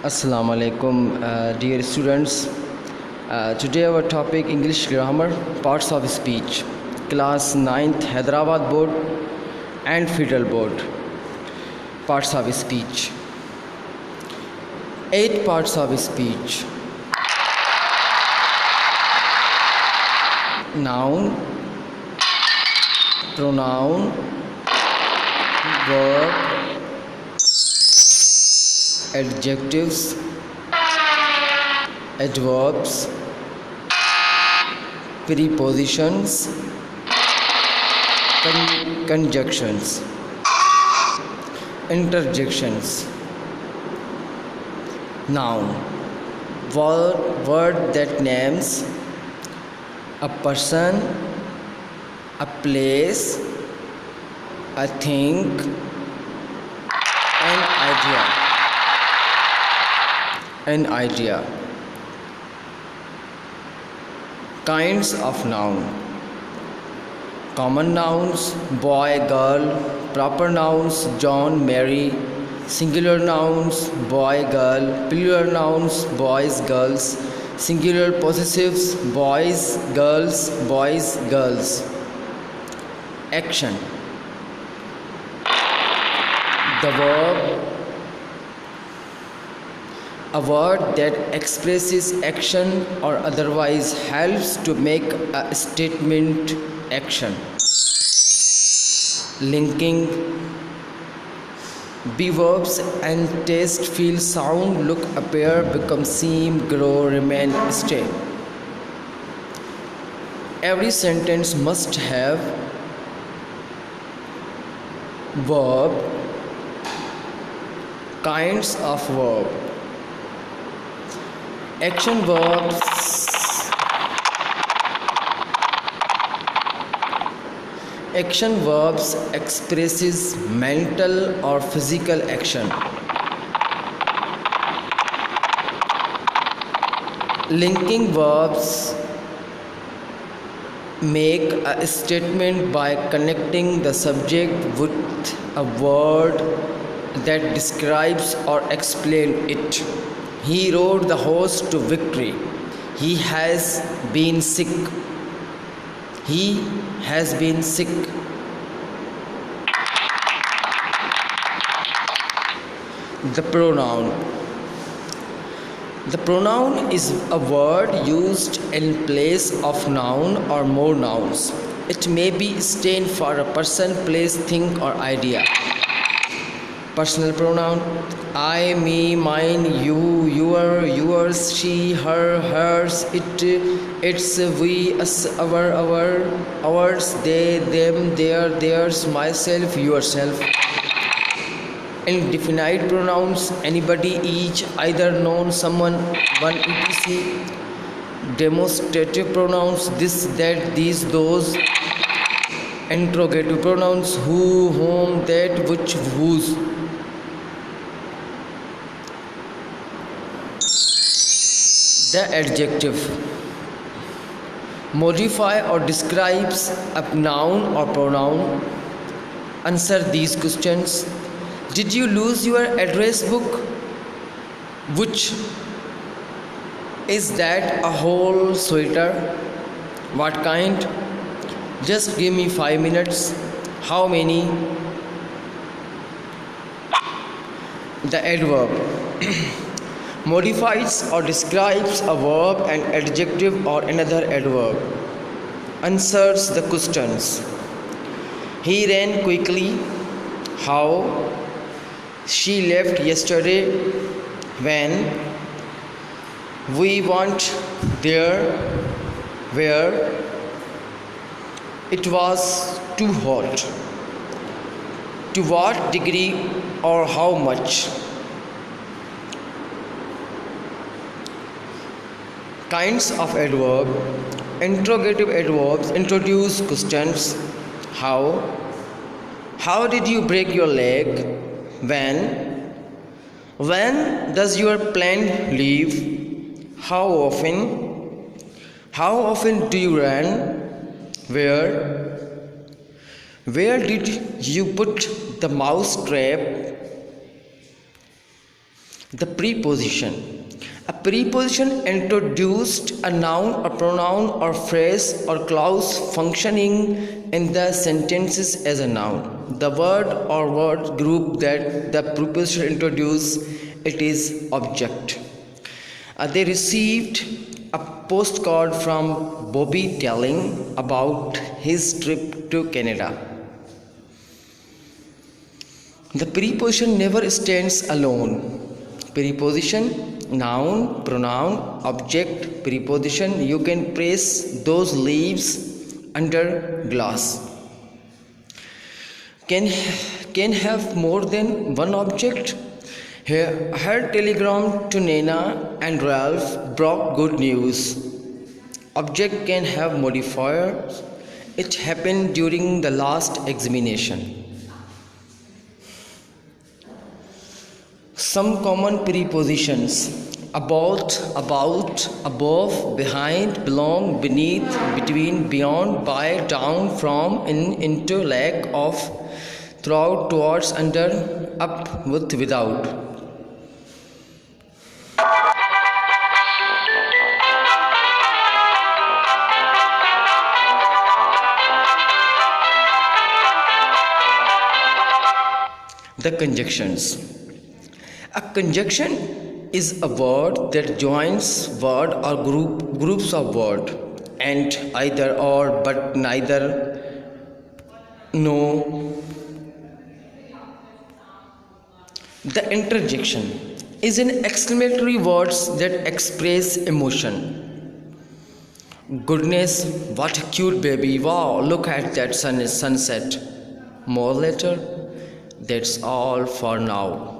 Assalamu alaikum, dear students. Today our topic English grammar, parts of speech, class 9th Hyderabad board and Federal board. Parts of speech. 8 parts of speech. Noun, pronoun, verb, adjectives, adverbs, prepositions, conjunctions, interjections. Noun, word that names a person, a place, a thing, an idea. An idea. Kinds of noun. Common nouns, boy, girl. Proper nouns, John, Mary. Singular nouns, boy, girl. Plural nouns, boys, girls. Singular possessives, boys, girls, boys, girls. Action. The verb, a word that expresses action or otherwise helps to make a statement. Action. Linking. Be verbs and taste, feel, sound, look, appear, become, seem, grow, remain, stay. Every sentence must have verb, kinds of verb. Action verbs. Action verbs expresses mental or physical action. Linking verbs make a statement by connecting the subject with a word that describes or explains it. He rode the horse to victory. He has been sick. He has been sick. The pronoun. The pronoun is a word used in place of noun or more nouns. It may be stand for a person, place, thing, or idea. Personal pronoun: I, me, mine, you, your, yours, she, her, hers, it, its, we, us, our, ours, they, them, their, theirs, myself, yourself. Indefinite pronouns: anybody, each, either, known, someone, one, etc. Demonstrative pronouns: this, that, these, those. Interrogative pronouns: who, whom, that, which, whose. The adjective modify or describes a noun or pronoun. Answer these questions. Did you lose your address book? Which is that? A whole sweater? What kind? Just give me 5 minutes. How many? The adverb modifies or describes a verb, an adjective, or another adverb. Answers the questions. He ran quickly. How? She left yesterday. When? We went there. Where? It was too hot. To what degree or how much? Kinds of adverb. Interrogative adverbs introduce questions. How? How did you break your leg? When? When does your plane leave? How often? How often do you run? Where? Where did you put the mouse trap? The preposition. A preposition introduced a noun or pronoun or phrase or clause functioning in the sentences as a noun. The word or word group that the preposition introduced, it is object. They received a postcard from Bobby telling about his trip to Canada. The preposition never stands alone. Preposition, noun, pronoun, object, preposition. You can place those leaves under glass. Can have more than one object. Her telegram to Nana and Ralph brought good news. Object can have modifiers. It happened during the last examination. Some common prepositions: about, above, behind, belong, beneath, between, beyond, by, down, from, in, into, lack of, throughout, towards, under, up, with, without. The conjunctions. A conjunction is a word that joins word or groups of word, and either or, but neither, no. The interjection is an exclamatory words that express emotion. Goodness, what a cute baby! Wow, look at that sunset. More later. That's all for now.